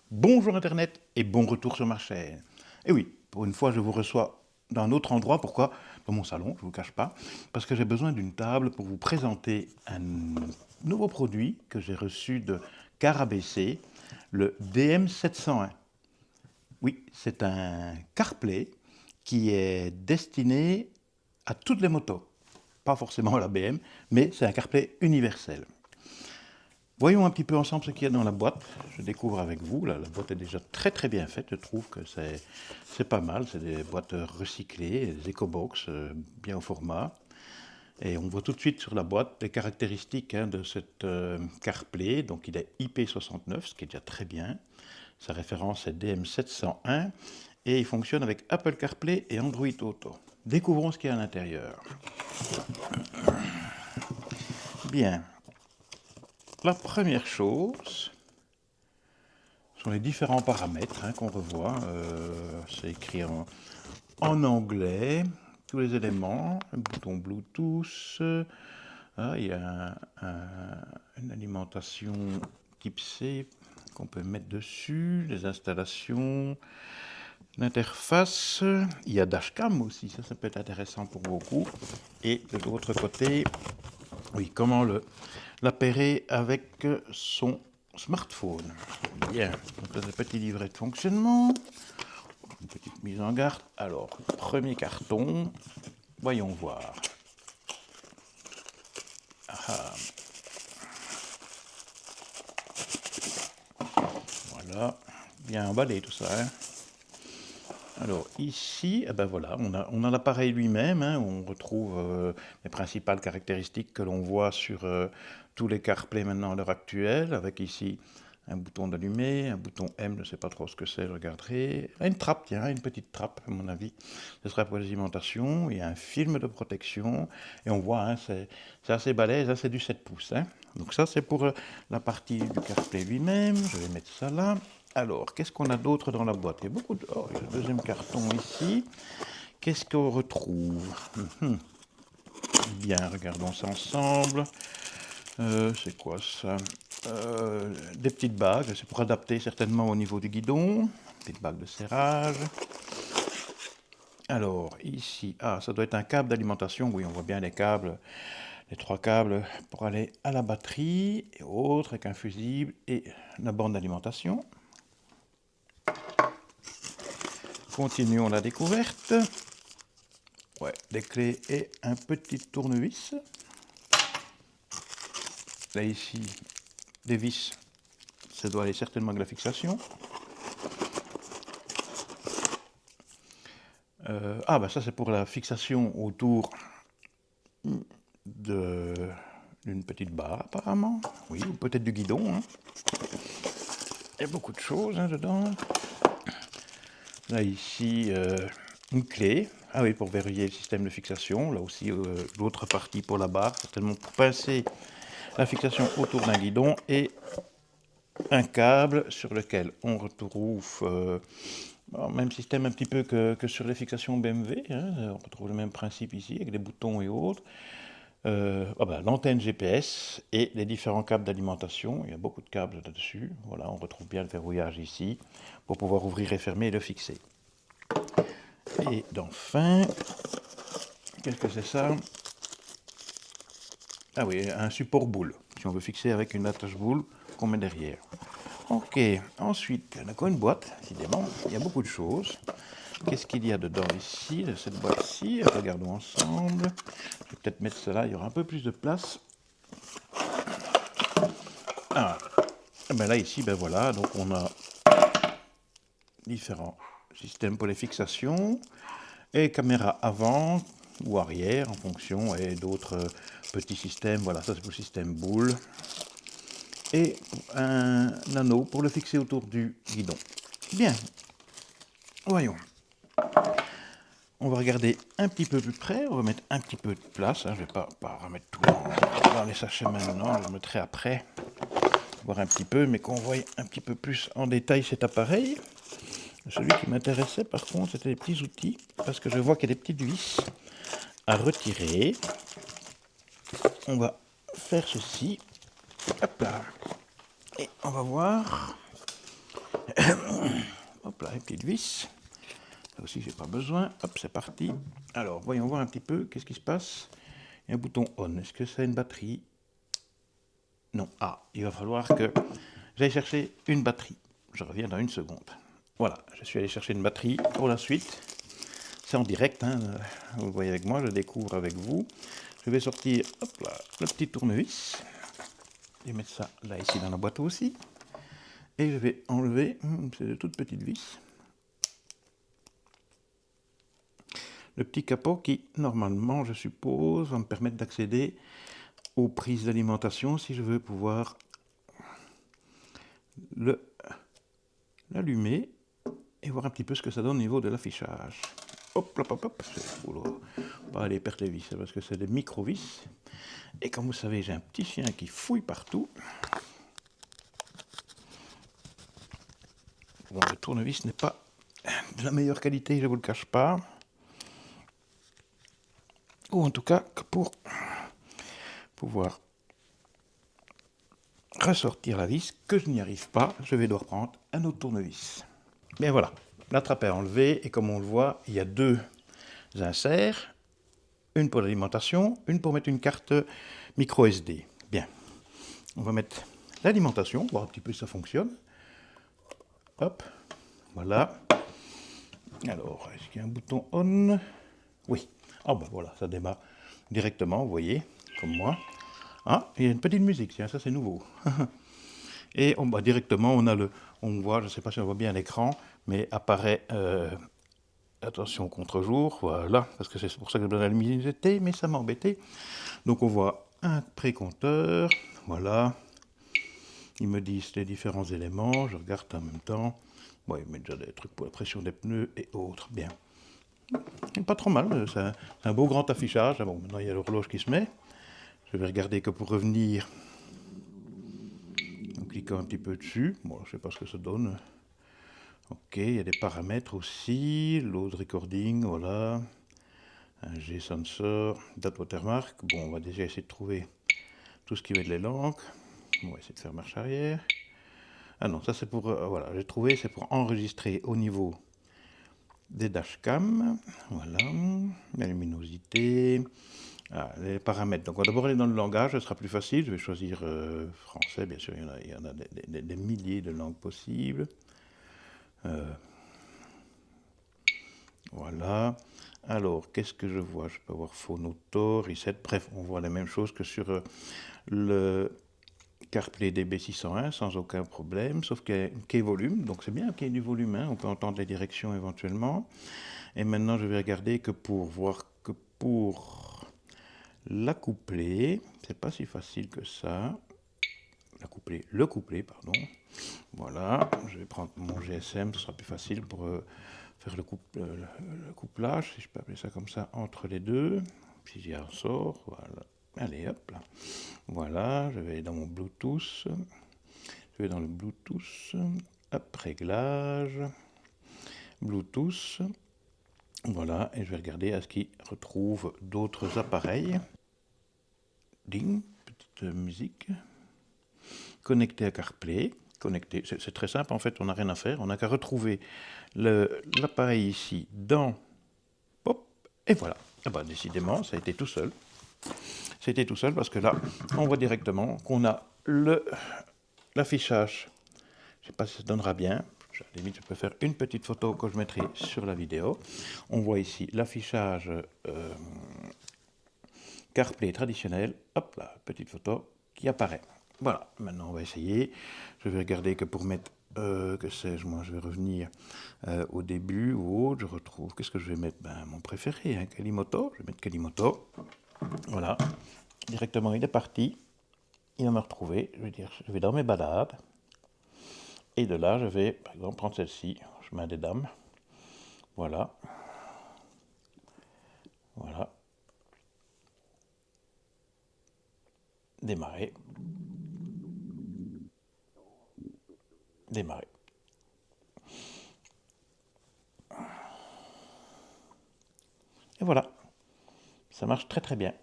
Bonjour Internet et bon retour sur ma chaîne. Et oui, pour une fois, je vous reçois d'un autre endroit. Pourquoi? Dans mon salon, je ne vous cache pas. Parce que j'ai besoin d'une table pour vous présenter un nouveau produit que j'ai reçu de Car ABC, le DM701. Oui, c'est un CarPlay qui est destiné à toutes les motos. Pas forcément à la BM, mais c'est un CarPlay universel. Voyons un petit peu ensemble ce qu'il y a dans la boîte. Je découvre avec vous. Là, la boîte est déjà très bien faite. Je trouve que c'est pas mal. C'est des boîtes recyclées, des EcoBox, bien au format. Et on voit tout de suite sur la boîte les caractéristiques de cette CarPlay. Donc il est IP69, ce qui est déjà très bien. Sa référence est DM701 et il fonctionne avec Apple CarPlay et Android Auto. Découvrons ce qu'il y a à l'intérieur. Bien, la première chose sont les différents paramètres qu'on revoit. C'est écrit en anglais, tous les éléments, un bouton Bluetooth, il y a une alimentation type C qu'on peut mettre dessus, les installations, l'interface, il y a Dashcam aussi, ça peut être intéressant pour beaucoup. Et de l'autre côté, oui, comment l'appairer avec son smartphone. Bien, donc là, c'est le petit livret de fonctionnement. Une petite mise en garde. Alors, premier carton. Voyons voir. Ah, voilà. Bien emballé tout ça. Alors ici, eh ben voilà, on a l'appareil lui-même. On retrouve les principales caractéristiques que l'on voit sur tous les CarPlay maintenant à l'heure actuelle, avec ici un bouton d'allumer, un bouton M, je ne sais pas trop ce que c'est, je regarderai. Une trappe, tiens, une petite trappe, à mon avis. Ce sera pour l'alimentation. Il y a un film de protection. Et on voit, c'est assez balèze, c'est du 7 pouces. Donc ça, c'est pour la partie du CarPlay lui-même. Je vais mettre ça là. Alors, qu'est-ce qu'on a d'autre dans la boîte? Il y a beaucoup de... Oh, il y a le deuxième carton ici. Qu'est-ce qu'on retrouve? Bien, regardons ça ensemble. C'est quoi ça? Des petites bagues, c'est pour adapter certainement au niveau du guidon. Petites bagues de serrage. Alors, ici, ça doit être un câble d'alimentation. Oui, on voit bien les câbles, les trois câbles pour aller à la batterie et autres, avec un fusible et la borne d'alimentation. Continuons la découverte. Ouais, des clés et un petit tournevis. Là, ici, des vis. Ça doit aller certainement avec la fixation. Bah ça, c'est pour la fixation autour d'une petite barre, apparemment. Oui, ou peut-être du guidon. Il y a beaucoup de choses dedans. Là, ici, une clé. Ah oui, pour verrouiller le système de fixation. Là aussi, l'autre partie pour la barre, certainement pour pincer la fixation autour d'un guidon. Et un câble sur lequel on retrouve même système un petit peu que sur les fixations BMW. On retrouve le même principe ici avec les boutons et autres. L'antenne GPS et les différents câbles d'alimentation. Il y a beaucoup de câbles là-dessus. Voilà, on retrouve bien le verrouillage ici pour pouvoir ouvrir et fermer et le fixer. Et enfin, qu'est-ce que c'est ça? Ah oui, un support boule. Si on veut fixer avec une attache boule qu'on met derrière. Ok, ensuite, on a quoi une boîte, évidemment, il y a beaucoup de choses. Qu'est-ce qu'il y a dedans ici, de cette boîte-ci? Regardons ensemble. Je vais peut-être mettre cela, il y aura un peu plus de place. Là ici, voilà, donc on a différents systèmes pour les fixations et caméra avant ou arrière en fonction et d'autres petits systèmes. Voilà, ça c'est pour le système boule. Et un anneau pour le fixer autour du guidon. Bien, voyons. On va regarder un petit peu plus près, on va mettre un petit peu de place. Je ne vais pas remettre tout dans les sachets maintenant, je le mettrai après, voir un petit peu, mais qu'on voit un petit peu plus en détail cet appareil. Celui qui m'intéressait par contre, c'était les petits outils, parce que je vois qu'il y a des petites vis à retirer. On va faire ceci. Hop là. Et on va voir. là, une petite vis. Là aussi, j'ai pas besoin. Hop, c'est parti. Alors, voyons voir un petit peu, qu'est-ce qui se passe. Il y a un bouton on. Est-ce que c'est une batterie? Non. Ah, il va falloir que j'aille chercher une batterie. Je reviens dans une seconde. Voilà, je suis allé chercher une batterie pour la suite. C'est en direct, hein. Vous voyez avec moi, je découvre avec vous. Je vais sortir, hop là, le petit tournevis. Je vais mettre ça là, ici, dans la boîte aussi. Et je vais enlever, c'est de toutes petites vis, le petit capot qui, normalement, je suppose, va me permettre d'accéder aux prises d'alimentation si je veux pouvoir l'allumer et voir un petit peu ce que ça donne au niveau de l'affichage. Hop, hop, hop, hop, pas aller perdre les vis, parce que c'est des micro-vis. Et comme vous savez, j'ai un petit chien qui fouille partout. Bon, le tournevis n'est pas de la meilleure qualité, je ne vous le cache pas. Ou en tout cas, que pour pouvoir ressortir la vis, que je n'y arrive pas, je vais devoir prendre un autre tournevis. Bien voilà, la trappe est enlevée et comme on le voit, il y a deux inserts, une pour l'alimentation, une pour mettre une carte micro SD. Bien, on va mettre l'alimentation, voir un petit peu si ça fonctionne. Hop, voilà. Alors, est-ce qu'il y a un bouton on? Oui. Ah ben voilà, ça démarre directement, vous voyez, comme moi. Ah, il y a une petite musique, tiens, ça c'est nouveau. Et directement, on voit, je ne sais pas si on voit bien l'écran, mais apparaît, attention contre-jour, voilà, parce que c'est pour ça que j'ai besoin de la luminosité, mais ça m'a embêté. Donc on voit un précompteur, voilà. Ils me disent les différents éléments, je regarde en même temps. Bon, ils mettent déjà des trucs pour la pression des pneus et autres, bien. Pas trop mal, c'est un beau grand affichage. Bon, maintenant il y a l'horloge qui se met. Je vais regarder que pour revenir, en cliquant un petit peu dessus. Bon, je ne sais pas ce que ça donne. Ok, il y a des paramètres aussi, load recording, voilà. Un G-sensor, date watermark. Bon, on va déjà essayer de trouver tout ce qui va être les lampes. On va essayer de faire marche arrière. Ah non, ça c'est pour, voilà, j'ai trouvé, c'est pour enregistrer au niveau des dashcams. Voilà, la luminosité, les paramètres. Donc on va d'abord aller dans le langage, ce sera plus facile. Je vais choisir français, bien sûr, il y en a des milliers de langues possibles. Voilà. Alors, qu'est-ce que je vois? Je peux avoir phonoto, reset, bref, on voit la même chose que sur le CarPlay DB601 sans aucun problème, sauf qu'il y a volume, donc c'est bien qu'il y ait du volume, hein, on peut entendre les directions éventuellement. Et maintenant, je vais regarder que pour voir que pour l'accoupler, c'est pas si facile que ça. Le coupler, pardon. Voilà, je vais prendre mon GSM, ce sera plus facile pour faire le couplage, si je peux appeler ça comme ça, entre les deux. Si j'y ressort, voilà. Allez, hop là. Voilà, je vais dans mon Bluetooth. Je vais dans le Bluetooth. Hop, réglage. Bluetooth. Voilà, et je vais regarder à ce qu'il retrouve d'autres appareils. Ding, petite musique. Connecté à CarPlay. Connecté, c'est très simple en fait, on n'a rien à faire. On n'a qu'à retrouver l'appareil ici dans... Hop, et voilà. Ah bah, décidément, ça a été tout seul. C'était tout seul parce que là, on voit directement qu'on a l'affichage. Je ne sais pas si ça donnera bien. À la limite, je peux faire une petite photo que je mettrai sur la vidéo. On voit ici l'affichage CarPlay traditionnel. Hop là, petite photo qui apparaît. Voilà, maintenant on va essayer. Je vais regarder que pour mettre, que sais-je, moi je vais revenir au début ou autre. Je retrouve, qu'est-ce que je vais mettre? Mon préféré, hein, Kalimoto. Je vais mettre Kalimoto. Voilà, directement il est parti. Il va me retrouver. Je vais dans mes balades. Et de là, je vais, par exemple, prendre celle-ci, chemin des dames. Voilà. Voilà. Démarrer. Démarrer. Et voilà. Ça marche très très bien.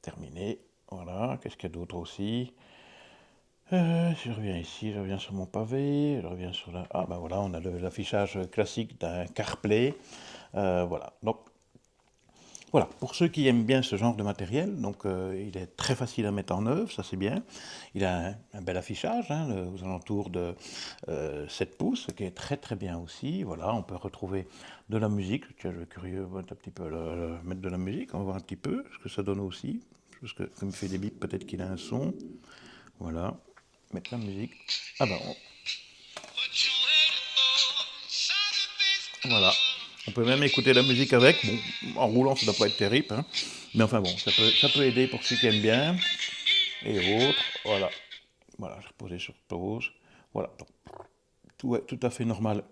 Terminé. Voilà. Qu'est-ce qu'il y a d'autre aussi? Si je reviens ici, je reviens sur mon pavé, je reviens sur la... Ah ben voilà, on a l'affichage classique d'un CarPlay. Voilà, donc voilà, pour ceux qui aiment bien ce genre de matériel, donc il est très facile à mettre en œuvre, ça c'est bien. Il a un bel affichage, hein, aux alentours de 7 pouces, ce qui est très très bien aussi. Voilà, on peut retrouver de la musique. Tiens, je vais curieux voir un petit peu mettre de la musique, on va voir un petit peu ce que ça donne aussi. Parce que comme il fait des bips, peut-être qu'il a un son. Voilà, mettre la musique. Ah ben, voilà. On peut même écouter la musique avec. Bon, en roulant, ça doit pas être terrible, hein. Mais enfin bon, ça peut aider pour ceux qui aiment bien. Et autres, voilà. Voilà, je reposais sur pause. Voilà, donc tout est tout à fait normal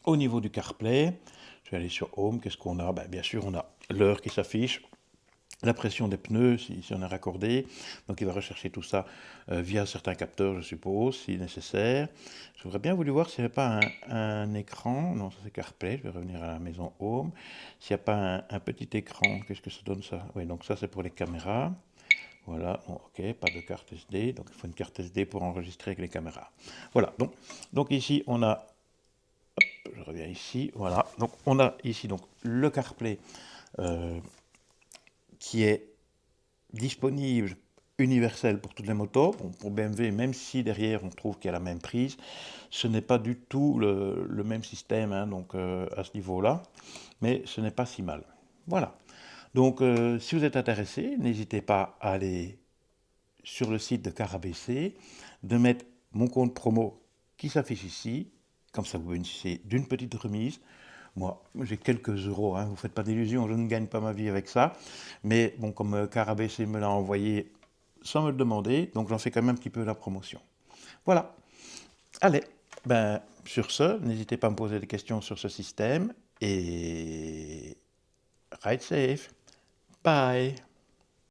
au niveau du CarPlay. Je vais aller sur Home, qu'est-ce qu'on a? Ben, bien sûr, on a l'heure qui s'affiche, la pression des pneus, si on est raccordé. Donc il va rechercher tout ça via certains capteurs, je suppose, si nécessaire. J'aurais bien voulu voir s'il n'y avait pas un écran. Non, ça c'est CarPlay, je vais revenir à la maison Home. S'il n'y a pas un petit écran, qu'est-ce que ça donne ça? Oui, donc ça c'est pour les caméras. Voilà, bon, ok, pas de carte SD, donc il faut une carte SD pour enregistrer avec les caméras. Voilà, donc ici on a, je reviens ici, voilà, donc on a ici donc le CarPlay euh, qui est disponible, universel pour toutes les motos. Bon, pour BMW, même si derrière on trouve qu'il y a la même prise, ce n'est pas du tout le même système, hein, donc à ce niveau-là, mais ce n'est pas si mal. Voilà. Donc si vous êtes intéressé, n'hésitez pas à aller sur le site de Car ABC, de mettre mon compte promo qui s'affiche ici, comme ça vous bénéficiez d'une petite remise. Moi, j'ai quelques euros, hein, vous ne faites pas d'illusions, je ne gagne pas ma vie avec ça. Mais bon, comme Car ABC me l'a envoyé sans me le demander, donc j'en fais quand même un petit peu la promotion. Voilà. Allez, ben, sur ce, n'hésitez pas à me poser des questions sur ce système et ride safe. Bye.